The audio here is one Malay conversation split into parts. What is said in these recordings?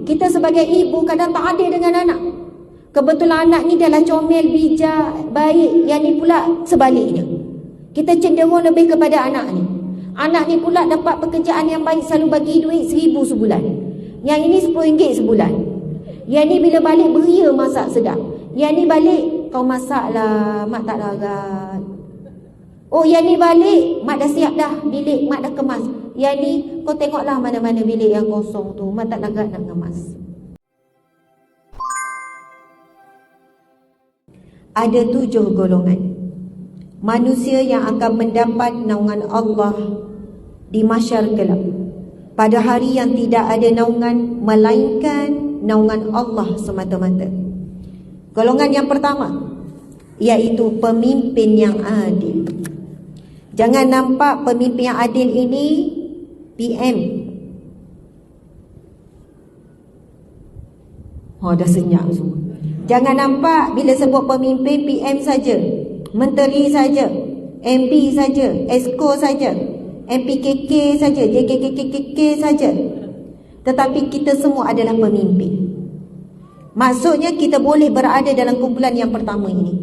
Kita sebagai ibu kadang tak adil dengan anak. Kebetulan anak ni adalah comel, bijak, baik. Yang ni pula sebaliknya. Kita cenderung lebih kepada anak ni. Anak ni pula dapat pekerjaan yang baik, selalu bagi duit 1,000 sebulan. Yang ini RM10 sebulan. Yang ni bila balik beria masak sedap. Yang ni balik, kau masak lah, mak tak larat. Oh, yang ni balik, mak dah siap dah bilik, mak dah kemas. Yang ni, kau tengoklah mana-mana bilik yang kosong tu, mak tak larat nak kemas. Ada 7 golongan manusia yang akan mendapat naungan Allah di mahsyar kelak, pada hari yang tidak ada naungan melainkan naungan Allah semata-mata. Golongan yang pertama, iaitu pemimpin yang adil. Jangan nampak pemimpin yang adil ini PM. Dah senyap semua. Jangan nampak bila sebut pemimpin PM saja, menteri saja, MB saja, Esko saja, MPKK saja, JKKKK saja. Tetapi kita semua adalah pemimpin. Maksudnya kita boleh berada dalam kumpulan yang pertama ini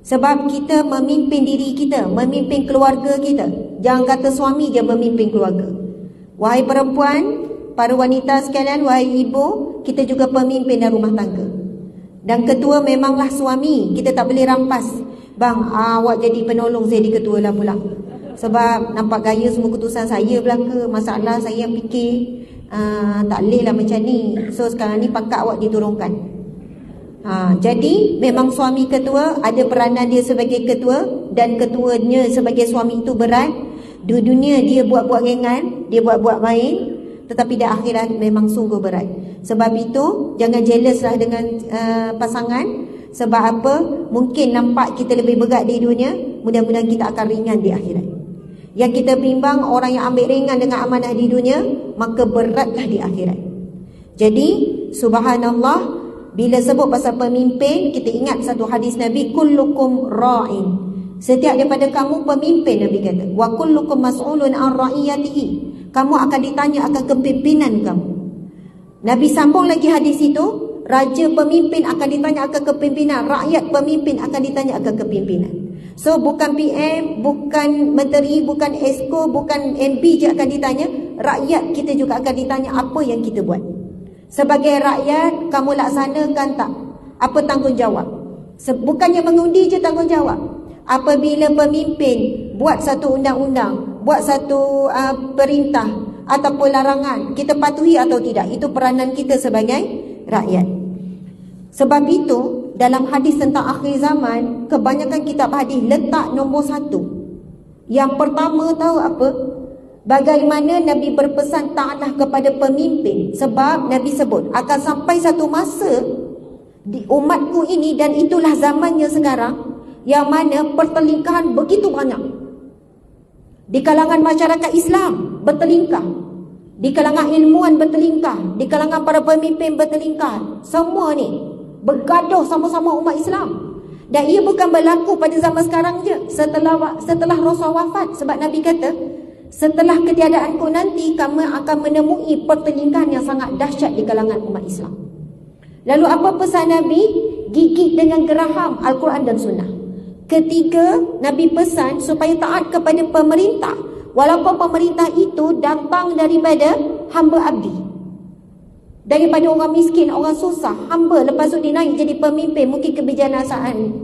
sebab kita memimpin diri kita, memimpin keluarga kita. Jangan kata suami je memimpin keluarga. Wahai perempuan, para wanita sekalian, wahai ibu, kita juga pemimpin dalam rumah tangga. Dan ketua memanglah suami. Kita tak boleh rampas. Bang, awak jadi penolong, saya di ketua lah pula. Sebab nampak gaya semua keputusan saya belaka. Masalah saya yang fikir. Tak boleh lah macam ni. So sekarang ni pangkat awak diturunkan. Jadi memang suami ketua ada peranan dia sebagai ketua, dan ketuanya sebagai suami itu berat. Di dunia dia buat-buat ringan, dia buat-buat main, tetapi di akhirat memang sungguh berat. Sebab itu jangan jealous lah dengan pasangan. Sebab apa? Mungkin nampak kita lebih berat di dunia, mudah-mudahan kita akan ringan di akhirat. Yang kita bimbang orang yang ambil ringan dengan amanah di dunia, maka beratlah di akhirat. Jadi subhanallah, bila sebut pasal pemimpin, kita ingat satu hadis Nabi, kullukum ra'in. Setiap daripada kamu pemimpin, Nabi kata. Wa kullukum mas'ulun an ra'iyatihi. Kamu akan ditanya akan kepimpinan kamu. Nabi sambung lagi hadis itu, raja pemimpin akan ditanya akan kepimpinan, rakyat pemimpin akan ditanya akan kepimpinan. So bukan PM, bukan menteri, bukan Esko, bukan MB je akan ditanya, rakyat kita juga akan ditanya apa yang kita buat. Sebagai rakyat, kamu laksanakan tak? Apa tanggungjawab? Bukannya mengundi je tanggungjawab. Apabila pemimpin buat satu undang-undang, buat satu perintah ataupun larangan, kita patuhi atau tidak? Itu peranan kita sebagai rakyat. Sebab itu dalam hadis tentang akhir zaman, kebanyakan kitab hadis letak nombor 1. Yang pertama tahu apa? Bagaimana Nabi berpesan taatlah kepada pemimpin. Sebab Nabi sebut akan sampai satu masa di umatku ini, dan itulah zamannya sekarang, yang mana pertelingkahan begitu banyak. Di kalangan masyarakat Islam bertelingkah, di kalangan ilmuwan bertelingkah, di kalangan para pemimpin bertelingkah. Semua ni bergaduh sama-sama umat Islam. Dan ia bukan berlaku pada zaman sekarang je, setelah Rasul wafat. Sebab Nabi kata, setelah ketiadaanku nanti, kamu akan menemui pertelingkahan yang sangat dahsyat di kalangan umat Islam. Lalu apa pesan Nabi? Gigit dengan geraham Al-Quran dan Sunnah. Ketiga, Nabi pesan supaya taat kepada pemerintah, walaupun pemerintah itu datang daripada hamba abdi, daripada orang miskin, orang susah, hamba, lepas tu dia naik jadi pemimpin, mungkin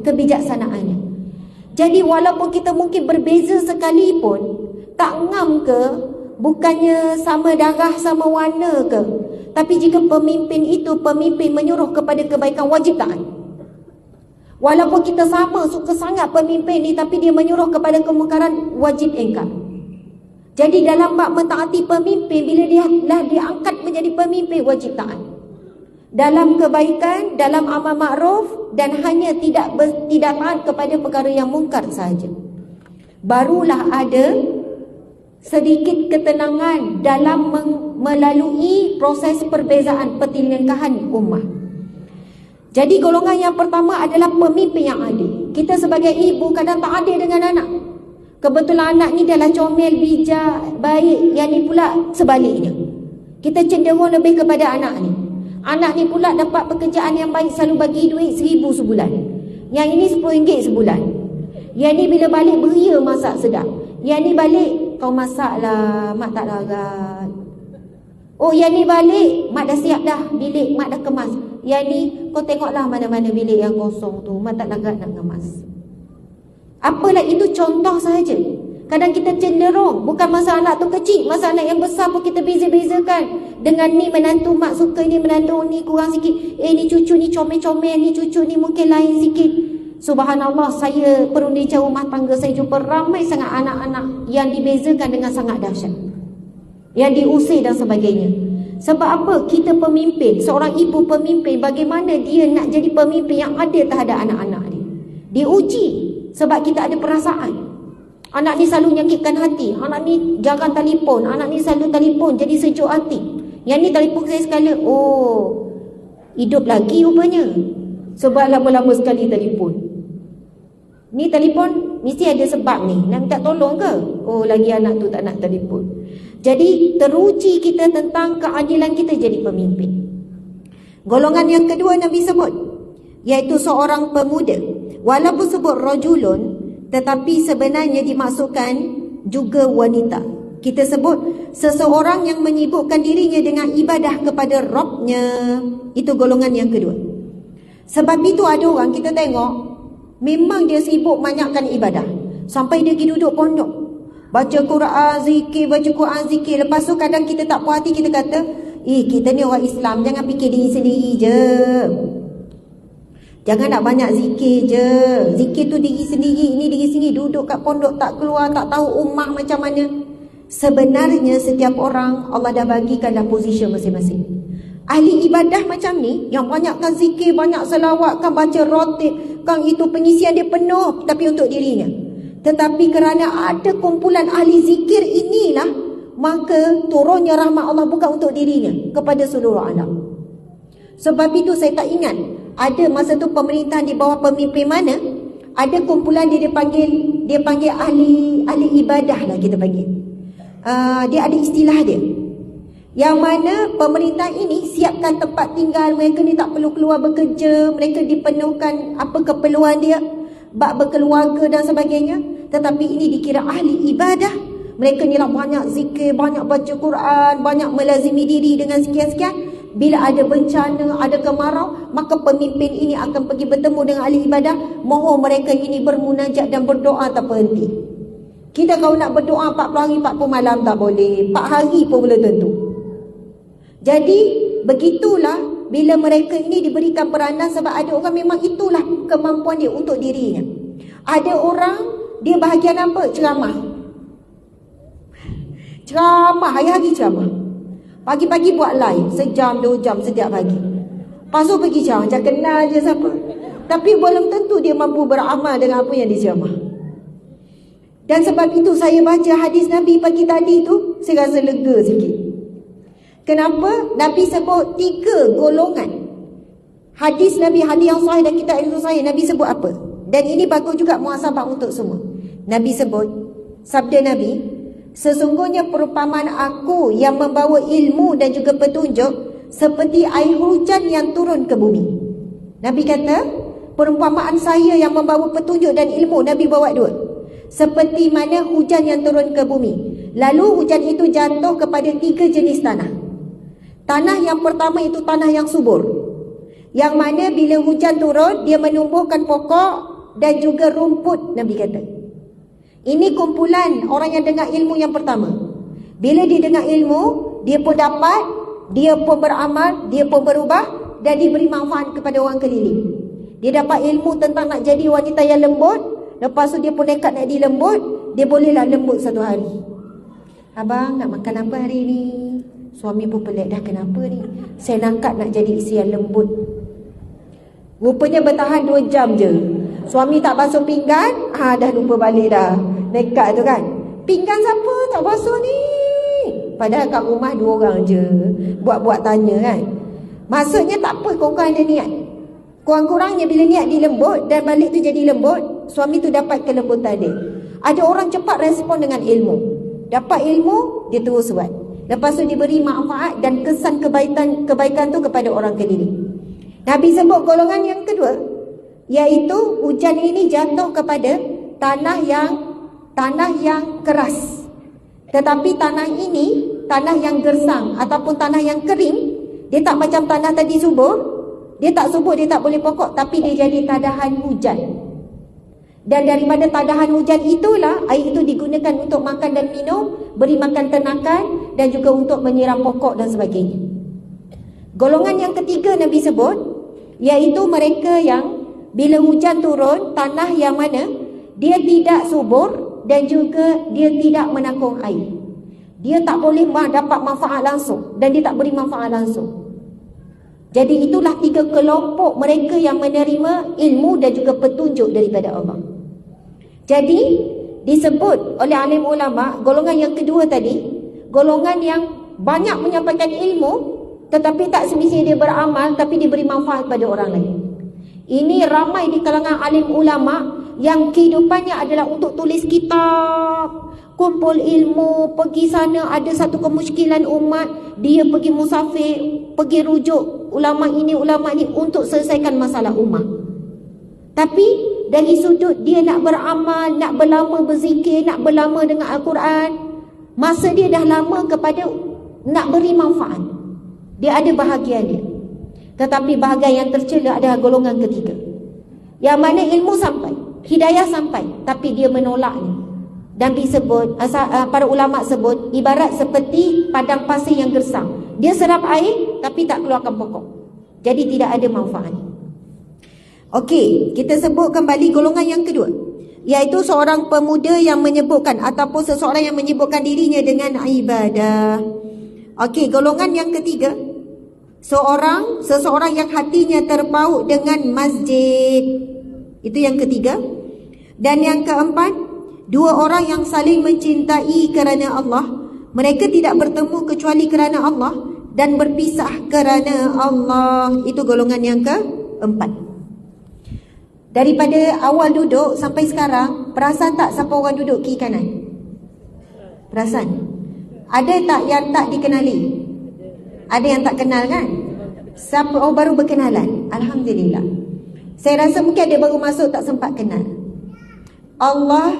kebijaksanaannya. Jadi walaupun kita mungkin berbeza sekalipun, tak ngam ke, bukannya sama darah, sama warna ke, tapi jika pemimpin itu pemimpin menyuruh kepada kebaikan, wajib taat. Walaupun kita sama, suka sangat pemimpin ni, tapi dia menyuruh kepada kemungkaran, wajib engkar. Jadi dalam bab mentaati pemimpin, bila dia diangkat menjadi pemimpin, wajib taat. Dalam kebaikan, dalam amal makruf, dan hanya tidak taat kepada perkara yang mungkar sahaja. Barulah ada sedikit ketenangan dalam melalui proses perbezaan pertelingkahan ummah. Jadi golongan yang pertama adalah pemimpin yang adil. Kita sebagai ibu kadang tak adil dengan anak. Kebetulan anak ni adalah comel, bijak, baik. Yang ni pula sebaliknya. Kita cenderung lebih kepada anak ni. Anak ni pula dapat pekerjaan yang baik, selalu bagi duit 1,000 sebulan. Yang ini RM10 sebulan. Yang ni bila balik beria masak sedap. Yang ni balik, kau masak lah, mak tak larat. Oh, yang ni balik, mak dah siap dah bilik, mak dah kemas. Yang ni, kau tengoklah mana-mana bilik yang kosong tu, mak tak larat nak kemas. Apalah, itu contoh sahaja. Kadang kita cenderung, bukan masa anak tu kecil, masa anak yang besar pun kita beza-bezakan. Dengan ni menantu mak suka ni, menantu ni kurang sikit. Ni cucu ni comel-comel, ni cucu ni mungkin lain sikit. Subhanallah, saya perunding rumah tangga, saya jumpa ramai sangat anak-anak yang dibezakan dengan sangat dahsyat, yang diusir dan sebagainya. Sebab apa? Kita pemimpin, seorang ibu pemimpin, bagaimana dia nak jadi pemimpin yang adil terhadap anak-anak dia. Diuji sebab kita ada perasaan. Anak ni selalu menyakitkan hati, anak ni jarang telefon, anak ni selalu telefon jadi sejuk hati. Yang ni telefon saya sekali, oh, hidup lagi rupanya. Sebab lama-lama sekali telefon. Ni telefon mesti ada sebab ni, nak minta tolong ke? Oh, lagi anak tu tak nak telefon. Jadi teruji kita tentang keadilan kita jadi pemimpin. Golongan yang kedua Nabi sebut, iaitu seorang pemuda. Walaupun sebut rajulun, tetapi sebenarnya dimaksudkan juga wanita. Kita sebut seseorang yang menyibukkan dirinya dengan ibadah kepada Rabbnya. Itu golongan yang kedua. Sebab itu ada orang kita tengok, memang dia sibuk banyakkan ibadah. Sampai dia pergi duduk pondok, baca Quran, zikir, baca Quran, zikir. Lepas tu kadang kita tak puas hati, kita kata, kita ni orang Islam, jangan fikir diri sendiri je. Jangan nak banyak zikir je. Zikir tu diri sendiri, ini diri sendiri. Duduk kat pondok tak keluar, tak tahu ummah macam mana. Sebenarnya setiap orang Allah dah bagikan dah posisi masing-masing. Ahli ibadah macam ni, yang banyakkan zikir, banyak selawat, kan baca rotib, kan itu penyisian dia penuh, tapi untuk dirinya. Tetapi kerana ada kumpulan ahli zikir inilah, maka turunnya rahmat Allah bukan untuk dirinya, kepada seluruh alam. Sebab itu saya tak ingat, ada masa tu pemerintahan di bawah pemimpin mana, ada kumpulan dia panggil ahli ibadah lah kita panggil. Dia ada istilah dia. Yang mana pemerintah ini siapkan tempat tinggal, mereka ni tak perlu keluar bekerja, mereka dipenuhkan apa keperluan dia, bab berkeluarga dan sebagainya. Tetapi ini dikira ahli ibadah. Mereka ni lah banyak zikir, banyak baca Quran, banyak melazimi diri dengan sekian-sekian. Bila ada bencana, ada kemarau, maka pemimpin ini akan pergi bertemu dengan ahli ibadah. Mohon mereka ini bermunajat dan berdoa tak berhenti. Kita kalau nak berdoa 40 hari 40 malam tak boleh, 4 hari pun belum tentu. Jadi begitulah bila mereka ini diberikan peranan, sebab ada orang memang itulah kemampuan dia untuk dirinya. Ada orang dia bahagian apa? Ceramah. Ceramah, hari-hari ceramah. Pagi-pagi buat live, sejam, 2 jam setiap pagi. Lepas tu pergi ceramah, macam kenal je siapa. Tapi belum tentu dia mampu beramal dengan apa yang diceramah. Dan sebab itu saya baca hadis Nabi pagi tadi tu, saya rasa lega sikit. Kenapa? Nabi sebut 3 golongan. Hadis Nabi, hadis yang sahih dan kitab ilmu sahih, Nabi sebut apa? Dan ini bagus juga muhasabah untuk semua. Nabi sebut, sabda Nabi, sesungguhnya perumpamaan aku yang membawa ilmu dan juga petunjuk seperti air hujan yang turun ke bumi. Nabi kata, perumpamaan saya yang membawa petunjuk dan ilmu, Nabi bawa 2. Seperti mana hujan yang turun ke bumi. Lalu hujan itu jatuh kepada 3 jenis tanah. Tanah yang pertama itu tanah yang subur, yang mana bila hujan turun, dia menumbuhkan pokok dan juga rumput, Nabi kata. Ini kumpulan orang yang dengar ilmu yang pertama. Bila dia dengar ilmu, dia pun dapat, dia pun beramal, dia pun berubah, dan diberi manfaat kepada orang keliling. Dia dapat ilmu tentang nak jadi wanita yang lembut, lepas tu dia pun nekat nak jadi lembut, dia bolehlah lembut satu hari. Abang nak makan apa hari ni? Suami pun pelik, dah kenapa ni? Saya nak jadi isteri yang lembut. Rupanya bertahan 2 jam je. Suami tak basuh pinggan, dah lupa balik dah. Nekat tu kan. Pinggan siapa tak basuh ni? Padahal kat rumah 2 orang je. Buat-buat tanya kan. Maksudnya tak apa, korang ada niat. Kurang-kurangnya bila niat dilembut dan balik tu jadi lembut, suami tu dapat kelembutan dia. Ada orang cepat respon dengan ilmu. Dapat ilmu, dia terus buat. Lepas tu diberi manfaat dan kesan kebaikan tu kepada orang keliling. Nabi sebut golongan yang kedua, iaitu hujan ini jatuh kepada tanah yang keras. Tetapi tanah ini, tanah yang gersang ataupun tanah yang kering, dia tak macam tanah tadi subur. Dia tak subur, dia tak boleh pokok, tapi dia jadi tadahan hujan. Dan daripada tadahan hujan itulah air itu digunakan untuk makan dan minum, beri makan ternakan dan juga untuk menyiram pokok dan sebagainya. Golongan yang ketiga Nabi sebut, iaitu mereka yang bila hujan turun, tanah yang mana dia tidak subur dan juga dia tidak menanggung air. Dia tak boleh dapat manfaat langsung dan dia tak beri manfaat langsung. Jadi itulah tiga kelompok mereka yang menerima ilmu dan juga petunjuk daripada Allah. Jadi disebut oleh alim ulama, golongan yang kedua tadi, golongan yang banyak menyampaikan ilmu tetapi tak semestinya dia beramal, tapi diberi manfaat pada orang lain. Ini ramai di kalangan alim ulama yang kehidupannya adalah untuk tulis kitab, kumpul ilmu, pergi sana ada satu kemusykilan umat, dia pergi musafir, pergi rujuk ulama ini untuk selesaikan masalah umat. Tapi dari sudut dia nak beramal, nak berlama berzikir, nak berlama dengan Al-Quran, masa dia dah lama kepada nak beri manfaat. Dia ada bahagian dia. Tetapi bahagian yang tercela adalah golongan ketiga, yang mana ilmu sampai, hidayah sampai, tapi dia menolaknya. Dan disebut, para ulama sebut, ibarat seperti padang pasir yang gersang. Dia serap air tapi tak keluarkan pokok. Jadi tidak ada manfaat. Okey, kita sebut kembali golongan yang kedua, iaitu seorang pemuda yang menyebutkan ataupun seseorang yang menyebutkan dirinya dengan ibadah. Okey, golongan yang ketiga, seseorang yang hatinya terpaut dengan masjid. Itu yang ketiga. Dan yang keempat, dua orang yang saling mencintai kerana Allah. Mereka tidak bertemu kecuali kerana Allah dan berpisah kerana Allah. Itu golongan yang keempat. Daripada awal duduk sampai sekarang, perasan tak siapa orang duduk kiri kanan? Perasan? Ada tak yang tak dikenali? Ada yang tak kenal kan? Siapa orang baru berkenalan? Alhamdulillah. Saya rasa mungkin ada baru masuk tak sempat kenal. Allah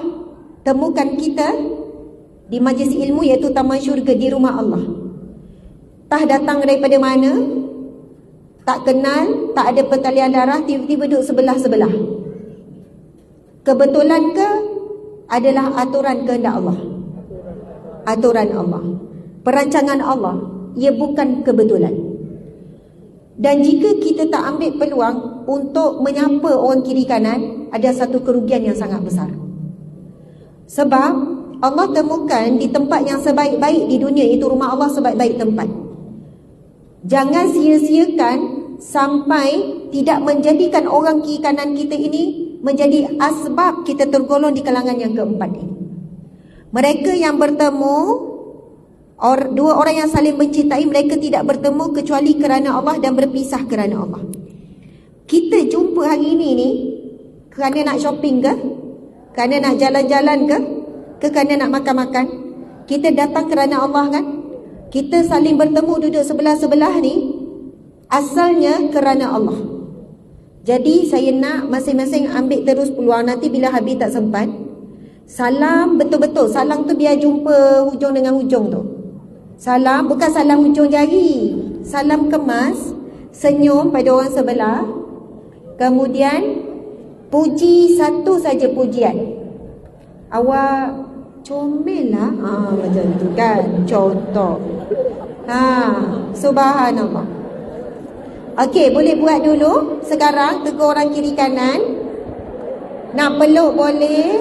temukan kita di majlis ilmu, iaitu taman syurga, di rumah Allah. Tah datang daripada mana? Tak kenal, tak ada pertalian darah, tiba-tiba duduk sebelah-sebelah. Kebetulan ke adalah aturan kehendak Allah? Aturan Allah, perancangan Allah. Ia bukan kebetulan. Dan jika kita tak ambil peluang untuk menyapa orang kiri kanan, ada satu kerugian yang sangat besar. Sebab Allah temukan di tempat yang sebaik-baik di dunia, itu rumah Allah, sebaik-baik tempat. Jangan sia-siakan sampai tidak menjadikan orang kiri kanan kita ini menjadi asbab kita tergolong di kalangan yang keempat ini. Mereka yang bertemu, dua orang yang saling mencintai, mereka tidak bertemu kecuali kerana Allah dan berpisah kerana Allah. Kita jumpa hari ini ni kerana nak shopping ke? Kerana nak jalan-jalan ke? Kerana nak makan-makan? Kita datang kerana Allah kan? Kita saling bertemu duduk sebelah-sebelah ni asalnya kerana Allah. Jadi saya nak masing-masing ambil terus peluang. Nanti bila habis tak sempat, salam betul-betul. Salam tu biar jumpa hujung dengan hujung tu. Salam, bukan salam hujung jari. Salam kemas, senyum pada orang sebelah. Kemudian puji satu saja pujian. Awak comel lah. Macam tu kan, contoh. Subhanallah. Okey, boleh buat dulu. Sekarang tegur orang kiri kanan. Nak peluk boleh.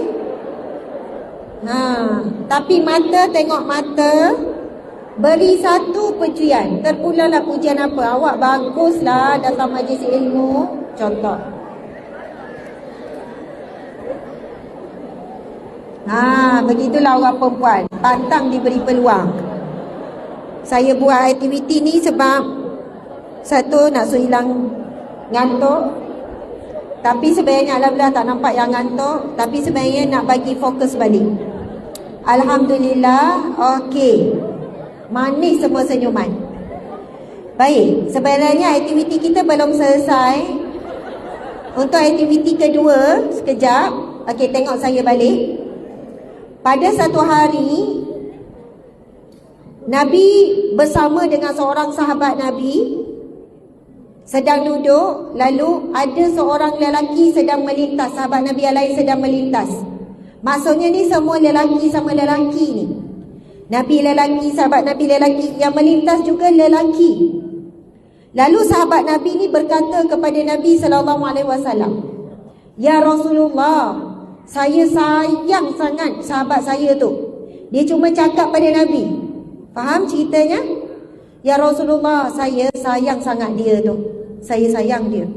Tapi mata, tengok mata. Beri satu pujian. Terpulanglah pujian apa? Awak baguslah datang majlis ilmu. Contoh. Begitulah orang perempuan. Pantang diberi peluang. Saya buat aktiviti ni sebab satu, nak suruh hilang ngantuk. Tapi sebenarnya alhamdulillah tak nampak yang ngantuk. Tapi sebenarnya nak bagi fokus balik. Alhamdulillah. Okey. Manis semua senyuman. Baik, sebenarnya aktiviti kita belum selesai. Untuk aktiviti kedua, sekejap. Okey, tengok saya balik. Pada satu hari, Nabi bersama dengan seorang sahabat Nabi sedang duduk, lalu ada seorang lelaki sedang melintas. Sahabat Nabi yang lain sedang melintas. Maksudnya ni semua lelaki sama lelaki ni. Nabi lelaki, sahabat Nabi lelaki, yang melintas juga lelaki. Lalu sahabat Nabi ni berkata kepada Nabi SAW, "Ya Rasulullah, saya sayang sangat sahabat saya tu." Dia cuma cakap pada Nabi. Faham ceritanya? "Ya Rasulullah, saya sayang sangat dia tu. Saya sayang dia."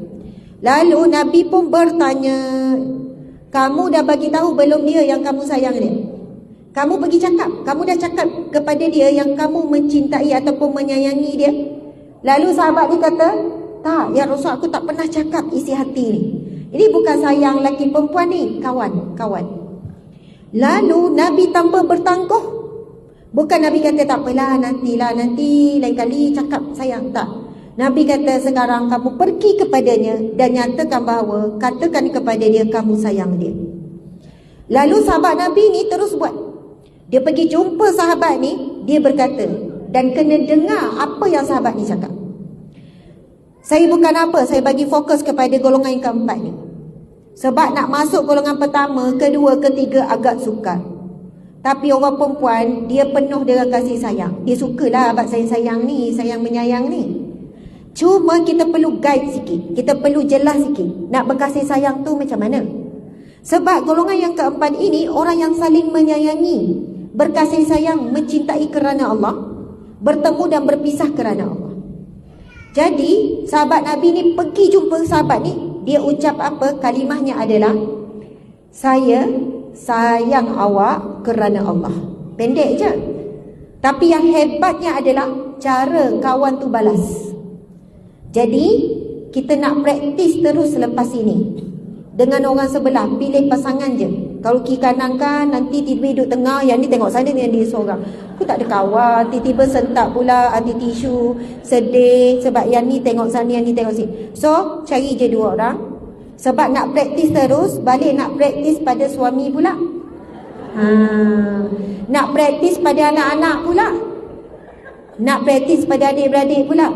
Lalu Nabi pun bertanya, "Kamu dah bagi tahu belum dia yang kamu sayang dia? Kamu pergi cakap, kamu dah cakap kepada dia yang kamu mencintai ataupun menyayangi dia?" Lalu sahabat ni kata, "Tak, ya Rasul, aku tak pernah cakap isi hati ni. Ini bukan sayang lelaki perempuan ni, kawan." Lalu Nabi tanpa bertangguh, bukan Nabi kata tak apalah, nanti lain kali cakap sayang, tak. Nabi kata, "Sekarang kamu pergi kepadanya dan nyatakan bahawa, katakan kepada dia kamu sayang dia." Lalu sahabat Nabi ni terus buat. Dia pergi jumpa sahabat ni, dia berkata, dan kena dengar apa yang sahabat ni cakap. Saya bukan apa, saya bagi fokus kepada golongan yang keempat ni. Sebab nak masuk golongan pertama, kedua, ketiga agak sukar. Tapi orang perempuan, dia penuh dengan kasih sayang. Dia sukalah abad sayang ni, sayang menyayang ni. Cuma kita perlu guide sikit, kita perlu jelas sikit, nak berkasih sayang tu macam mana. Sebab golongan yang keempat ini, orang yang saling menyayangi, berkasih sayang, mencintai kerana Allah, bertemu dan berpisah kerana Allah. Jadi sahabat Nabi ni pergi jumpa sahabat ni, dia ucap apa? Kalimahnya adalah, "Saya sayang awak kerana Allah." Pendek je. Tapi yang hebatnya adalah cara kawan tu balas. Jadi kita nak praktis terus selepas ini. Dengan orang sebelah, pilih pasangan je. Kalau kiri kanan kan, nanti tiba-tiba duduk tengah, yang ni tengok sana dengan dia seorang. Aku tak ada kawan, tiba-tiba sentak pula, ada tisu, sedih. Sebab yang ni tengok sana, yang ni tengok sini. So, cari je dua orang. Sebab nak praktis terus, balik nak praktis pada suami pula. Nak praktis pada anak-anak pula. Nak praktis pada adik-beradik pula.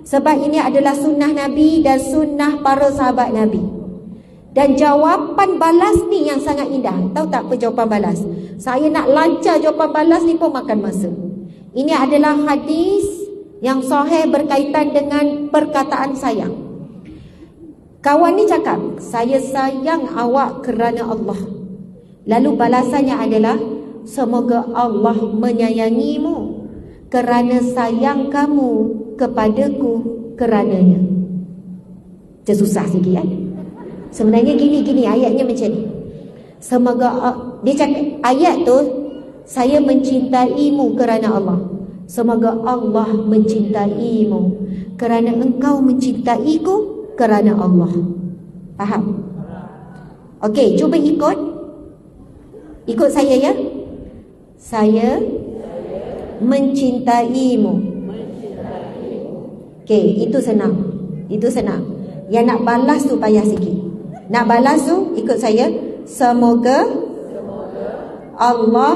Sebab ini adalah sunnah Nabi dan sunnah para sahabat Nabi. Dan jawapan balas ni yang sangat indah. Tahu tak apa jawapan balas? Saya nak lancar jawapan balas ni pun makan masa. Ini adalah hadis yang sahih berkaitan dengan perkataan sayang. Kawan ni cakap, "Saya sayang awak kerana Allah." Lalu balasannya adalah, "Semoga Allah menyayangimu kerana sayang kamu kepadaku kerananya." Susah sikit kan? Sebenarnya gini ayatnya macam ni. Semoga dia cakap ayat tu, "Saya mencintaimu kerana Allah." Semoga Allah mencintaimu kerana engkau mencintaiku kerana Allah. Faham? Okey, cuba ikut saya ya. Saya mencintaimu. Okey, itu senang. Yang nak balas tu payah sikit. Nak balas tu ikut saya. Semoga Allah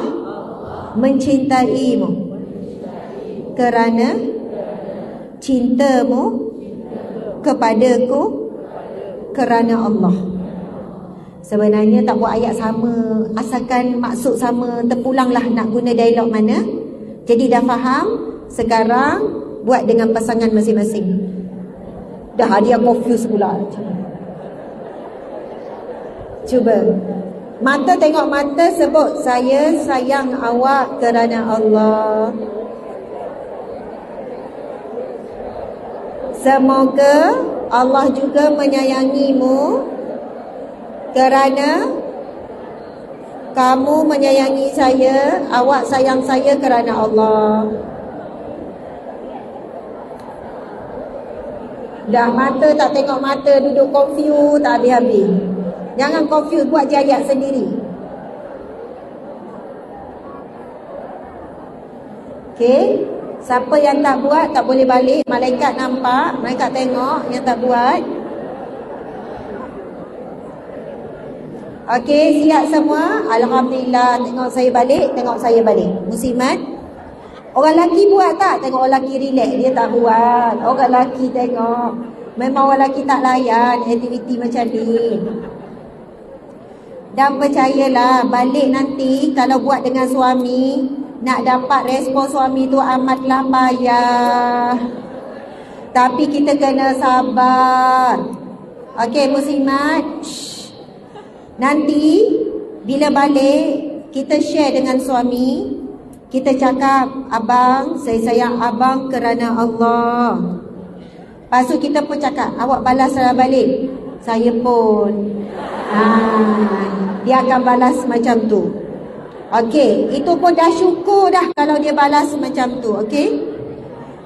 mencintaimu kerana cintamu kepadaku kerana Allah. Sebenarnya tak buat ayat sama, asalkan maksud sama, terpulanglah nak guna dialog mana. Jadi dah faham, sekarang buat dengan pasangan masing-masing. Dah dia confuse pula. Cuba. Mata tengok mata, sebut, "Saya sayang awak kerana Allah." Semoga Allah juga menyayangimu kerana kamu menyayangi saya, awak sayang saya kerana Allah. Dah mata tak tengok mata, duduk confuse tak habis-habis. Jangan confuse, buat je ayat sendiri. Okey. Siapa yang tak buat tak boleh balik. Malaikat nampak, malaikat tengok yang tak buat. Okey, siap semua? Alhamdulillah, tengok saya balik, tengok saya balik. Muslimat. Orang lelaki buat tak? Tengok orang lelaki relax, dia tak buat. Orang lelaki tengok, memang orang lelaki tak layan aktiviti macam ni. Dan percayalah, balik nanti kalau buat dengan suami, nak dapat respon suami tu amatlah payah. Tapi kita kena sabar. Okey, muslimat. Nanti bila balik, kita share dengan suami. Kita cakap, abang, saya sayang abang kerana Allah. Lepas tu kita pun cakap, awak balaslah balik. Saya pun. Dia akan balas macam tu. Okey, itu pun dah syukur dah kalau dia balas macam tu. Okey.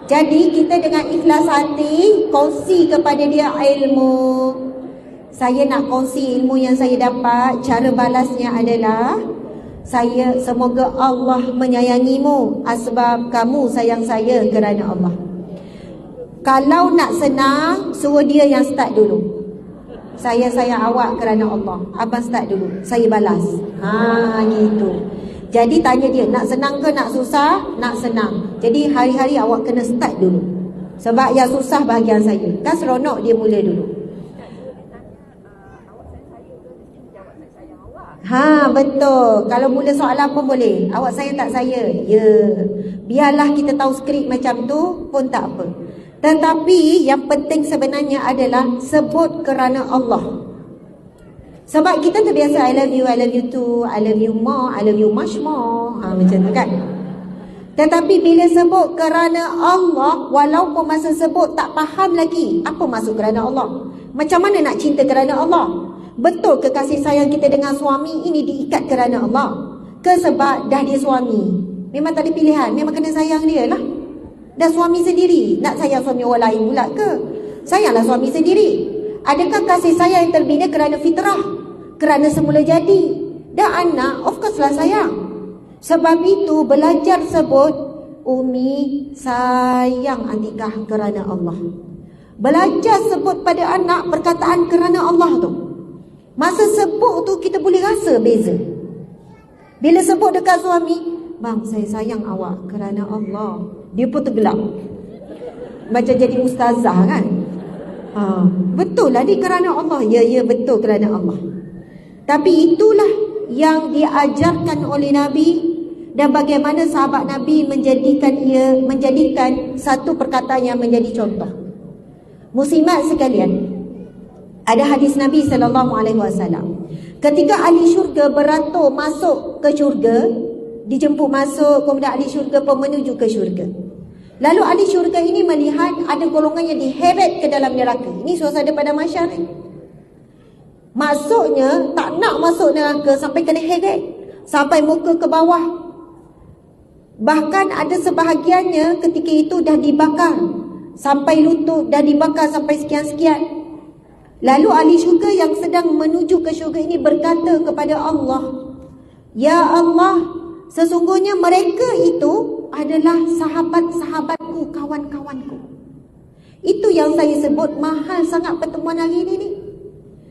Jadi kita dengan ikhlas hati kongsi kepada dia ilmu. Saya nak kongsi ilmu yang saya dapat. Cara balasnya adalah, saya semoga Allah menyayangimu sebab kamu sayang saya kerana Allah. Kalau nak senang, suruh dia yang start dulu. Saya sayang awak kerana Allah. Abang start dulu, saya balas. Gitu. Jadi tanya dia, nak senang ke nak susah? Nak senang. Jadi hari-hari awak kena start dulu. Sebab yang susah bahagian saya. Kan seronok dia mula dulu. Betul. Kalau mula soalan pun boleh. Awak sayang tak saya? Ya. Biarlah kita tahu skrip macam tu pun tak apa. Tetapi yang penting sebenarnya adalah sebut kerana Allah. Sebab kita terbiasa I love you too, I love you more, I love you much more. Macam tu kan. Tetapi bila sebut kerana Allah, walaupun masa sebut tak faham lagi apa maksud kerana Allah. Macam mana nak cinta kerana Allah? Betul ke kasih sayang kita dengan suami ini diikat kerana Allah? Ke sebab dah dia suami? Memang tak ada pilihan, memang kena sayang dia lah. Dah suami sendiri, nak sayang suami orang lain pula ke? Sayanglah suami sendiri. Adakah kasih sayang yang terbina kerana fitrah? Kerana semula jadi? Dan anak, of course lah sayang. Sebab itu belajar sebut, Umi sayang Atikah kerana Allah. Belajar sebut pada anak perkataan kerana Allah tu. Masa sebut tu kita boleh rasa beza. Bila sebut dekat suami, bang saya sayang awak kerana Allah, dia pun tergelak. Macam jadi ustazah kan. Betul lah dia kerana Allah. Ya betul kerana Allah. Tapi itulah yang diajarkan oleh Nabi. Dan bagaimana sahabat Nabi menjadikan satu perkataan yang menjadi contoh. Muslimat sekalian, ada hadis Nabi SAW. Ketika ahli syurga beratur masuk ke syurga, dijemput masuk, kemudian ahli syurga pun menuju ke syurga. Lalu ahli syurga ini melihat ada golongan yang diheret ke dalam neraka. Ini suasana pada mahsyar. Maksudnya tak nak masuk neraka sampai kena heret, sampai muka ke bawah. Bahkan ada sebahagiannya ketika itu dah dibakar sampai lutut, dah dibakar sampai sekian-sekian. Lalu ahli syurga yang sedang menuju ke syurga ini berkata kepada Allah, Ya Allah, sesungguhnya mereka itu adalah sahabat-sahabatku, kawan-kawanku. Itu yang saya sebut mahal sangat pertemuan hari ini ni.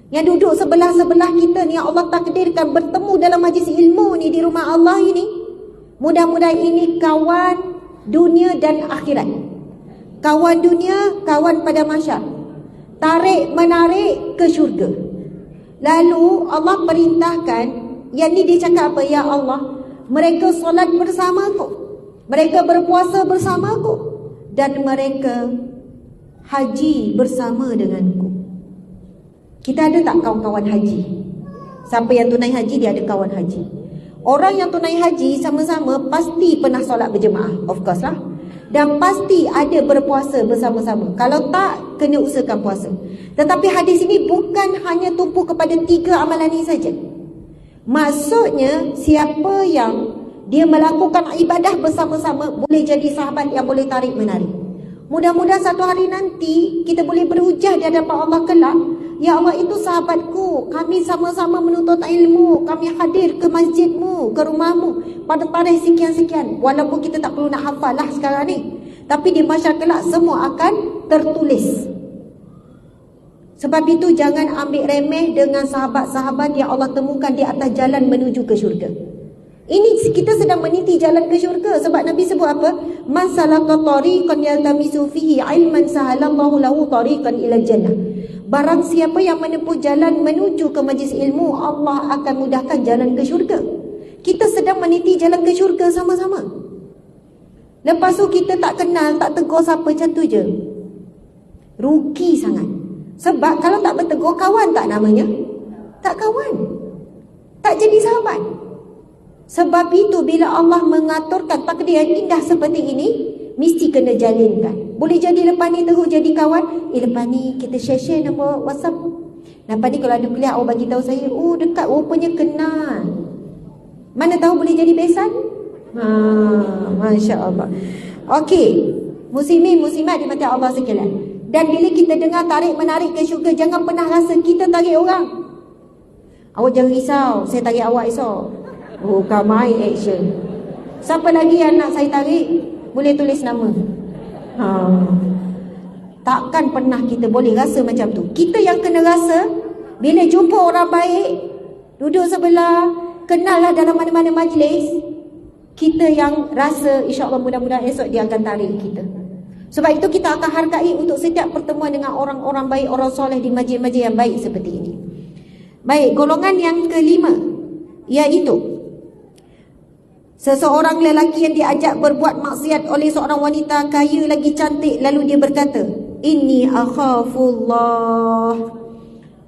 Yang duduk sebelah-sebelah kita ni, yang Allah takdirkan bertemu dalam majlis ilmu ni di rumah Allah ini. Mudah-mudahan ini kawan dunia dan akhirat. Kawan dunia, kawan pada mahsyar. Tarik-menarik ke syurga. Lalu Allah perintahkan, yang ni dia cakap apa? Ya Allah, mereka solat bersamaku, mereka berpuasa bersamaku, dan mereka haji bersama denganku. Kita ada tak kawan-kawan haji? Siapa yang tunai haji, dia ada kawan haji. Orang yang tunai haji sama-sama pasti pernah solat berjemaah, of course lah. Dan pasti ada berpuasa bersama-sama. Kalau tak, kena usahakan puasa. Tetapi hadis ini bukan hanya tumpu kepada 3 amalan ini saja. Maksudnya, siapa yang dia melakukan ibadah bersama-sama boleh jadi sahabat yang boleh tarik menarik. Mudah-mudahan satu hari nanti kita boleh berhujah di hadapan Allah kelak. Ya Allah, itu sahabatku, kami sama-sama menuntut ilmu, kami hadir ke masjidmu, ke rumahmu pada tarikh sekian-sekian. Walaupun kita tak perlu nak hafal lah sekarang ni. Tapi di mahsyar kelak semua akan tertulis. Sebab itu jangan ambil remeh dengan sahabat-sahabat yang Allah temukan di atas jalan menuju ke syurga. Ini kita sedang meniti jalan ke syurga. Sebab Nabi sebut apa? Man salaka tariqan yaltamisu fihi ilman sahalallahu lahu tariqan ila jannah. Barang siapa yang menempuh jalan menuju ke majlis ilmu, Allah akan mudahkan jalan ke syurga. Kita sedang meniti jalan ke syurga sama-sama. Lepas tu kita tak kenal, tak tegur siapa, macam tu je. Rugi sangat. Sebab kalau tak bertegur, kawan tak namanya? Tak kawan. Tak jadi sahabat. Sebab itu bila Allah mengaturkan takdir yang indah seperti ini, mesti kena jalinkan. Boleh jadi lepas ni terus jadi kawan. Lepas ni kita share-share nombor WhatsApp. Lepas ni kalau ada kuliah, awak bagi tahu saya, oh dekat, rupanya kenal. Mana tahu boleh jadi besan? Masya Allah. Okey, muslimin muslimat dimati Allah sekalian. Dan bila kita dengar tarik-menarik ke syurga, jangan pernah rasa kita tarik orang. Awak jangan risau, saya tarik awak esok. Bukan main action. Siapa lagi yang nak saya tarik? Boleh tulis nama. Takkan pernah kita boleh rasa macam tu. Kita yang kena rasa, bila jumpa orang baik, duduk sebelah, kenal lah dalam mana-mana majlis, kita yang rasa insya-Allah mudah-mudahan esok dia akan tarik kita. Sebab itu kita akan hargai untuk setiap pertemuan dengan orang-orang baik, orang soleh di majlis-majlis yang baik seperti ini. Baik, golongan yang kelima, iaitu seseorang lelaki yang diajak berbuat maksiat oleh seorang wanita kaya lagi cantik, lalu dia berkata, inni akhafullah.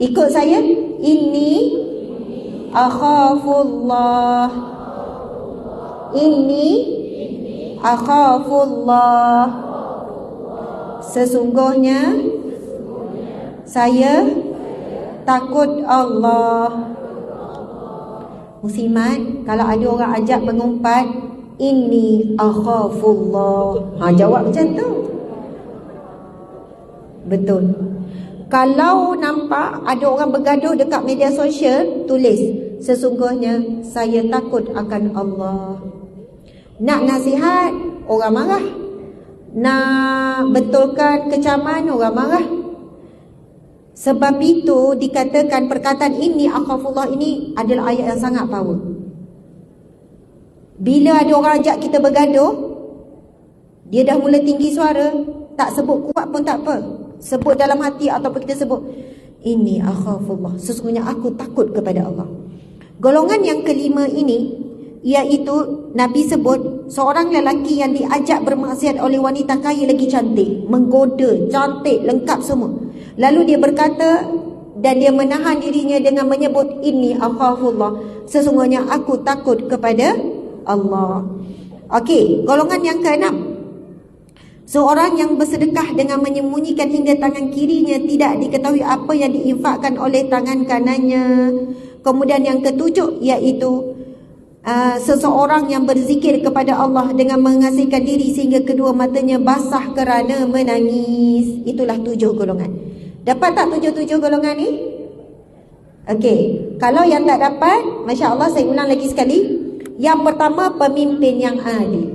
Ikut saya, inni akhafullah. Inni akhafullah. Sesungguhnya saya takut Allah. Muslimat, kalau ada orang ajak mengumpat, inni akhafullah, jawab macam tu. Betul. Kalau nampak ada orang bergaduh dekat media sosial, tulis, sesungguhnya saya takut akan Allah. Nak nasihat, orang marah. Nak betulkan kecaman, orang marah. Sebab itu dikatakan perkataan ini akhafullah ini adalah ayat yang sangat power. Bila ada orang ajak kita bergaduh, dia dah mula tinggi suara, tak sebut kuat pun tak apa, sebut dalam hati ataupun kita sebut ini akhafullah, sesungguhnya aku takut kepada Allah. Golongan yang kelima ini, iaitu Nabi sebut seorang lelaki yang diajak bermaksiat oleh wanita kaya lagi cantik, menggoda, cantik, lengkap semua. Lalu dia berkata dan dia menahan dirinya dengan menyebut inni akhafullah, sesungguhnya aku takut kepada Allah. Okey, golongan yang keenam, seorang yang bersedekah dengan menyembunyikan hingga tangan kirinya tidak diketahui apa yang diinfakkan oleh tangan kanannya. Kemudian yang ketujuh, iaitu seseorang yang berzikir kepada Allah dengan mengasihkan diri sehingga kedua matanya basah kerana menangis. Itulah 7 golongan. Dapat tak 7 golongan ni? Okey, kalau yang tak dapat, Masya Allah, saya ulang lagi sekali. Yang pertama, pemimpin yang adil.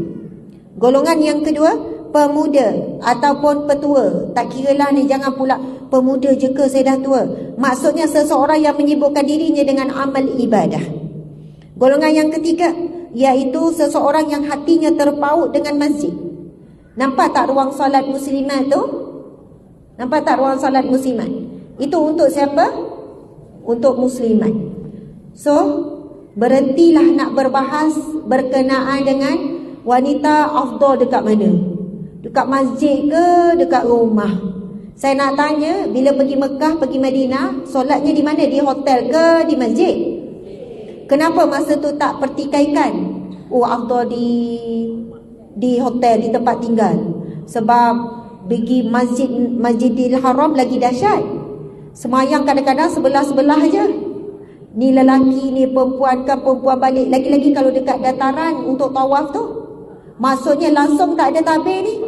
Golongan yang kedua, pemuda ataupun petua. Tak kiralah ni, jangan pula pemuda je ke saya dah tua. Maksudnya seseorang yang menyibukkan dirinya dengan amal ibadah. Golongan yang ketiga, iaitu seseorang yang hatinya terpaut dengan masjid. Nampak tak ruang solat muslimat tu? Nampak tak ruang solat muslimat? Itu untuk siapa? Untuk muslimat. So, berhentilah nak berbahas berkenaan dengan wanita afdal dekat mana? Dekat masjid ke dekat rumah? Saya nak tanya, bila pergi Mekah, pergi Madinah, solatnya di mana? Di hotel ke di masjid? Kenapa masa tu tak pertikaikan? Oh, afdal di hotel, di tempat tinggal. Sebab pergi Masjidil Haram lagi dahsyat. Semayang kadang-kadang sebelah-sebelah aja. Ni lelaki, ni perempuan kan, perempuan balik. Lagi-lagi kalau dekat dataran untuk tawaf tu, maksudnya langsung tak ada tabir ni.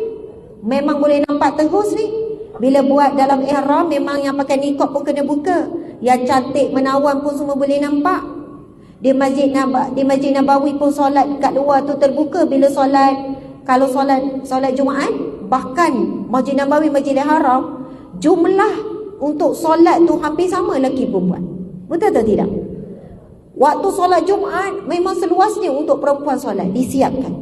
Memang boleh nampak terus ni. Bila buat dalam ihram, memang yang pakai niqab pun kena buka. Yang cantik menawan pun semua boleh nampak. Di Masjid Nabawi pun solat kat luar tu terbuka. Bila solat, kalau solat Jumaat, Bahkan Masjid Nabawi, Masjidil Haram, jumlah untuk solat tu hampir sama lelaki perempuan. Betul atau tidak? Waktu solat Jumaat memang seluasnya untuk perempuan solat, disiapkan.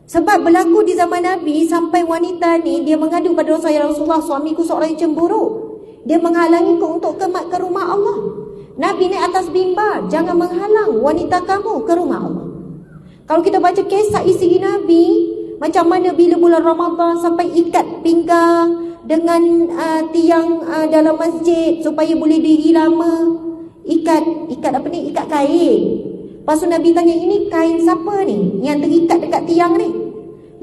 Sebab berlaku di zaman Nabi, sampai wanita ni dia mengadu pada Rasulullah, suamiku seorang yang cemburu, dia menghalangiku untuk ke rumah Allah. Nabi naik atas mimbar, jangan menghalang wanita kamu ke rumah Allah. Kalau kita baca kisah isteri Nabi, macam mana bila bulan Ramadan sampai ikat pinggang dengan tiang dalam masjid supaya boleh diri lama. Ikat kain. Lepas tu Nabi tanya, ini kain siapa ni yang terikat dekat tiang ni?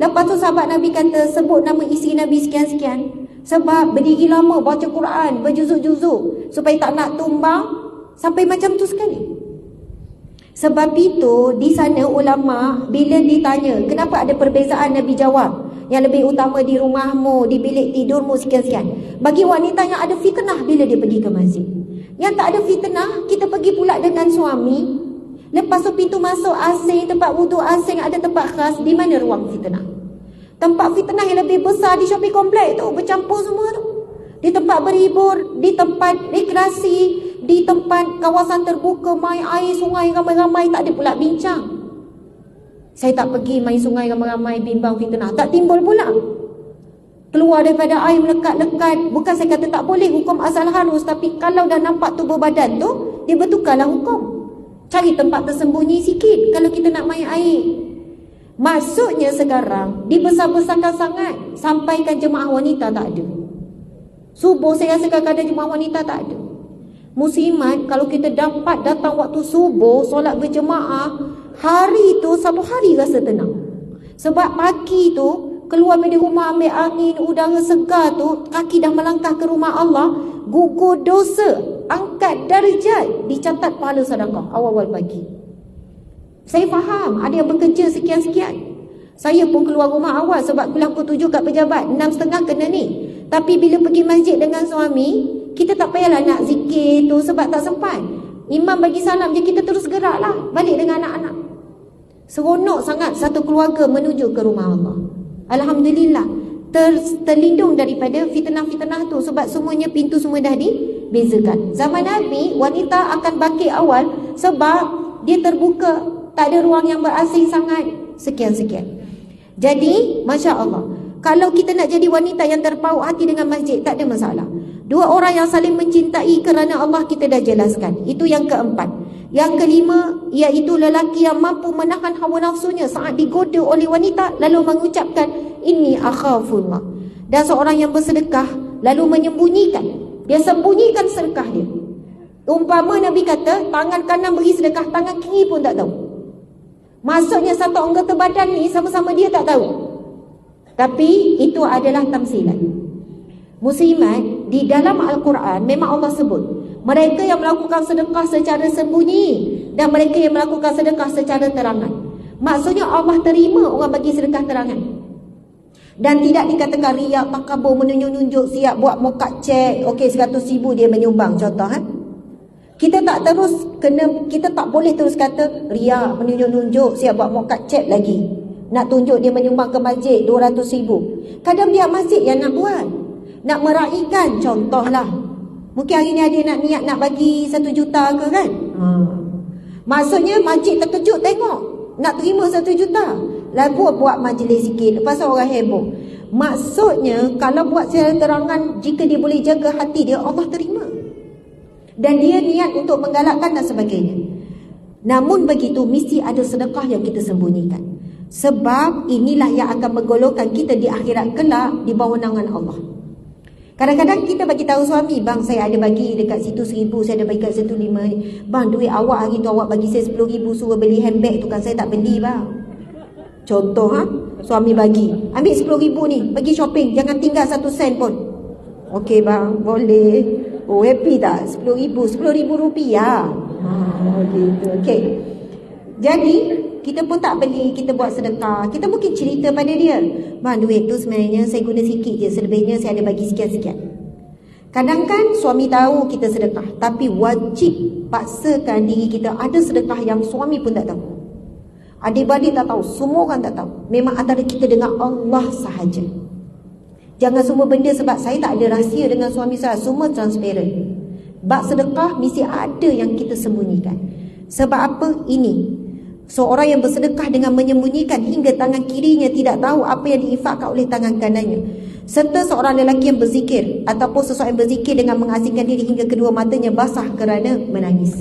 Lepas tu sahabat Nabi kata, sebut nama isteri Nabi sekian-sekian. Sebab berdiri lama baca Quran, berjuzuk-juzuk, supaya tak nak tumbang. Sampai macam tu sekali. Sebab itu di sana ulama bila ditanya kenapa ada perbezaan, Nabi jawab, yang lebih utama di rumahmu, di bilik tidurmu sekian-sekian. Bagi wanita yang ada fitnah bila dia pergi ke masjid. Yang tak ada fitnah, kita pergi pula dengan suami. Lepas tu pintu masuk asing, tempat wuduk asing, ada tempat khas. Di mana ruang fitnah? Tempat fitnah yang lebih besar di shopping kompleks tu, bercampur semua tu. Di tempat berhibur, di tempat rekreasi, di tempat kawasan terbuka, main air, sungai ramai-ramai, tak ada pula bincang. Saya tak pergi main sungai ramai-ramai, bimbang fitnah. Tak timbul pula. Keluar daripada air melekat-lekat. Bukan saya kata tak boleh, hukum asal harus. Tapi kalau dah nampak tubuh badan tu, dia bertukarlah hukum. Cari tempat tersembunyi sikit kalau kita nak main air. Maksudnya sekarang dibesar-besarkan sangat, sampaikan jemaah wanita tak ada. Subuh saya rasa kadang-kadang jemaah wanita tak ada. Muslimat, kalau kita dapat datang waktu subuh, solat berjemaah, hari tu satu hari rasa tenang. Sebab pagi tu keluar dari rumah, ambil angin, udara segar tu, kaki dah melangkah ke rumah Allah, gugur dosa, angkat darjat, dicatat pahala sedekah awal-awal pagi. Saya faham ada yang bekerja sekian-sekian. Saya pun keluar rumah awal sebab pulang pukul 7 kat pejabat, 6.30 kena ni. Tapi bila pergi masjid dengan suami, kita tak payahlah nak zikir tu sebab tak sempat. Imam bagi salam je, kita terus geraklah balik dengan anak-anak. Seronok sangat satu keluarga menuju ke rumah Allah. Alhamdulillah, terlindung daripada fitnah-fitnah tu sebab semuanya pintu semua dah dibezakan. Zaman Nabi, wanita akan bangkit awal sebab dia terbuka, tak ada ruang yang berasing sangat, sekian-sekian. Jadi, Masya Allah, kalau kita nak jadi wanita yang terpaut hati dengan masjid, tak ada masalah. Dua orang yang saling mencintai kerana Allah, kita dah jelaskan. Itu yang keempat. Yang kelima, iaitu lelaki yang mampu menahan hawa nafsunya saat digoda oleh wanita, lalu mengucapkan, inni akhafullah. Dan seorang yang bersedekah, lalu menyembunyikan. Dia sembunyikan sedekah dia. Umpama Nabi kata, tangan kanan beri sedekah, tangan kiri pun tak tahu. Maksudnya satu anggota badan ni sama-sama dia tak tahu. Tapi itu adalah tamsilan. Muslimat, di dalam Al-Quran memang Allah sebut mereka yang melakukan sedekah secara sembunyi dan mereka yang melakukan sedekah secara terangan. Maksudnya Allah terima orang bagi sedekah terangan. Dan tidak dikatakan riak, takabur, menunjuk-nunjuk, siap buat mokat cek, okey 100,000 dia menyumbang, contoh Kita tak boleh terus kata riak, menunjuk-nunjuk, siap buat mokat cek lagi. Nak tunjuk dia menyumbang ke masjid 200,000. Kadang pihak masjid yang nak buat, nak meraihkan, contohlah. Mungkin hari ni ada nak niat nak bagi 1 juta ke kan? Maksudnya masjid terkejut tengok nak terima 1 juta. Lalu buat majlis sikit, lepas tu orang heboh. Maksudnya kalau buat secara terangan, jika dia boleh jaga hati dia, Allah terima. Dan dia niat untuk menggalakkan dan sebagainya. Namun begitu, mesti ada sedekah yang kita sembunyikan. Sebab inilah yang akan menggolongkan kita di akhirat kelak di bawah naungan Allah. Kadang-kadang kita bagi tahu suami, bang saya ada bagi dekat situ 1,000, saya ada bagi dekat situ 5. Bang duit awak hari tu awak bagi saya 10,000 suruh beli handbag tu kan saya tak beli bang. Contoh suami bagi, ambil 10,000 ni, pergi shopping, jangan tinggal 1 sen pun. Okey bang, boleh. Oh happy tak? 10,000, 10,000 rupiah. Gitu. Okey. Jadi kita pun tak beli, kita buat sedekah. Kita mungkin cerita pada dia, bang duit tu sebenarnya saya guna sikit je, selebihnya saya ada bagi sekian-sekian. Kadang kan suami tahu kita sedekah, tapi wajib paksakan diri kita ada sedekah yang suami pun tak tahu, adik-beradik tak tahu, semua orang tak tahu. Memang antara kita dengan Allah sahaja. Jangan semua benda sebab saya tak ada rahsia dengan suami saya, semua transparent. Bab sedekah mesti ada yang kita sembunyikan. Sebab apa? Ini seorang yang bersedekah dengan menyembunyikan hingga tangan kirinya tidak tahu apa yang diinfakkan oleh tangan kanannya. Serta seorang lelaki yang berzikir ataupun seseorang yang berzikir dengan mengasingkan diri hingga kedua matanya basah kerana menangis.